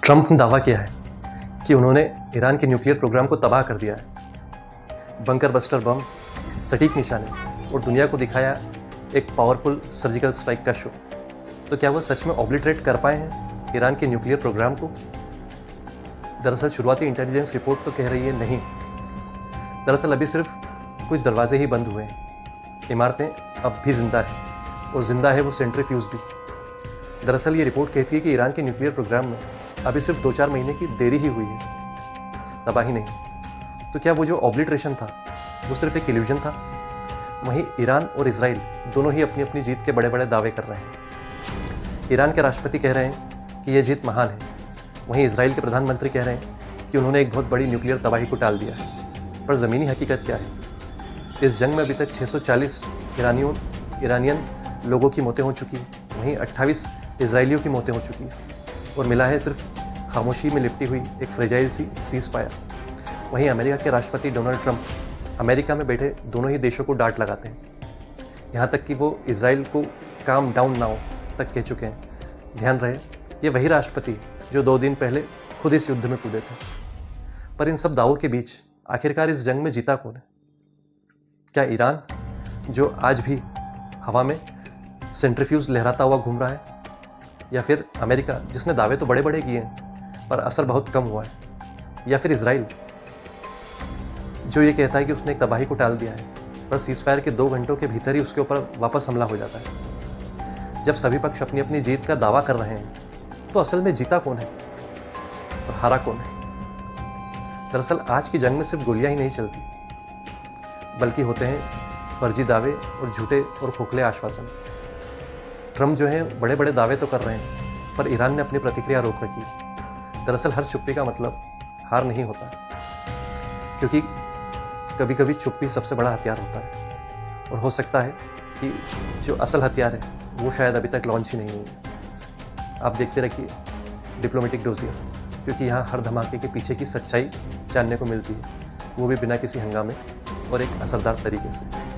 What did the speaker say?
Trump ने दावा किया है कि उन्होंने ईरान के न्यूक्लियर प्रोग्राम को तबाह कर दिया है। बंकर बस्टर बम, सटीक निशाने और दुनिया को दिखाया एक पावरफुल सर्जिकल स्ट्राइक का शो। तो क्या वो सच में ऑब्लिटरेट कर पाए हैं ईरान के न्यूक्लियर प्रोग्राम को? दरअसल शुरुआती इंटेलिजेंस रिपोर्ट तो कह रही है नहीं। दरअसल अभी सिर्फ कुछ दरवाजे ही बंद हुए हैं। इमारतें अब भी जिंदा हैं और जिंदा है वो सेंट्रीफ्यूज भी। दरअसल ये रिपोर्ट कहती है कि ईरान के न्यूक्लियर प्रोग्राम में अभी सिर्फ 2-4 महीने की देरी ही हुई है, तबाही नहीं। तो क्या वो जो ऑब्लिटरेशन था वो सिर्फ एक इल्यूजन था? वहीं ईरान और इजराइल दोनों ही अपनी अपनी जीत के बड़े बड़े दावे कर रहे हैं। ईरान के राष्ट्रपति कह रहे हैं कि यह जीत महान है, वहीं इजराइल के प्रधानमंत्री कह रहे हैं कि उन्होंने एक बहुत बड़ी न्यूक्लियर तबाही को टाल दिया है। पर ज़मीनी हकीकत क्या है? इस जंग में अभी तक 640 ईरानियन लोगों की मौतें हो चुकी हैं, वहीं 28 इजरायलियों की मौतें हो चुकी हैं और मिला है सिर्फ खामोशी में लिपटी हुई एक फ्रेजाइल सी सीज फायर। वहीं अमेरिका के राष्ट्रपति डोनाल्ड ट्रंप अमेरिका में बैठे दोनों ही देशों को डांट लगाते हैं, यहाँ तक कि वो इजराइल को काम डाउन नाउ तक कह चुके हैं। ध्यान रहे, ये वही राष्ट्रपति जो 2 दिन पहले खुद इस युद्ध में कूदे थे। पर इन सब दावों के बीच आखिरकार इस जंग में जीता कौन है? क्या ईरान, जो आज भी हवा में सेंट्रीफ्यूज लहराता हुआ घूम रहा है, या फिर अमेरिका जिसने दावे तो बड़े बड़े किए हैं पर असर बहुत कम हुआ है, या फिर इजराइल जो ये कहता है कि उसने एक तबाही को टाल दिया है पर सीज़फायर के 2 घंटों के भीतर ही उसके ऊपर वापस हमला हो जाता है। जब सभी पक्ष अपनी अपनी जीत का दावा कर रहे हैं तो असल में जीता कौन है और हारा कौन है? दरअसल आज की जंग में सिर्फ गोलियां ही नहीं चलती, बल्कि होते हैं फर्जी दावे और झूठे और खोखले आश्वासन। ट्रंप जो है बड़े बड़े दावे तो कर रहे हैं पर ईरान ने अपनी प्रतिक्रिया रोक रखी। दरअसल हर चुप्पी का मतलब हार नहीं होता, क्योंकि कभी कभी चुप्पी सबसे बड़ा हथियार होता है और हो सकता है कि जो असल हथियार है वो शायद अभी तक लॉन्च ही नहीं हुई है। आप देखते रखिए डिप्लोमेटिक डोजियर, क्योंकि यहाँ हर धमाके के पीछे की सच्चाई जानने को मिलती है, वो भी बिना किसी हंगामे और एक असरदार तरीके से।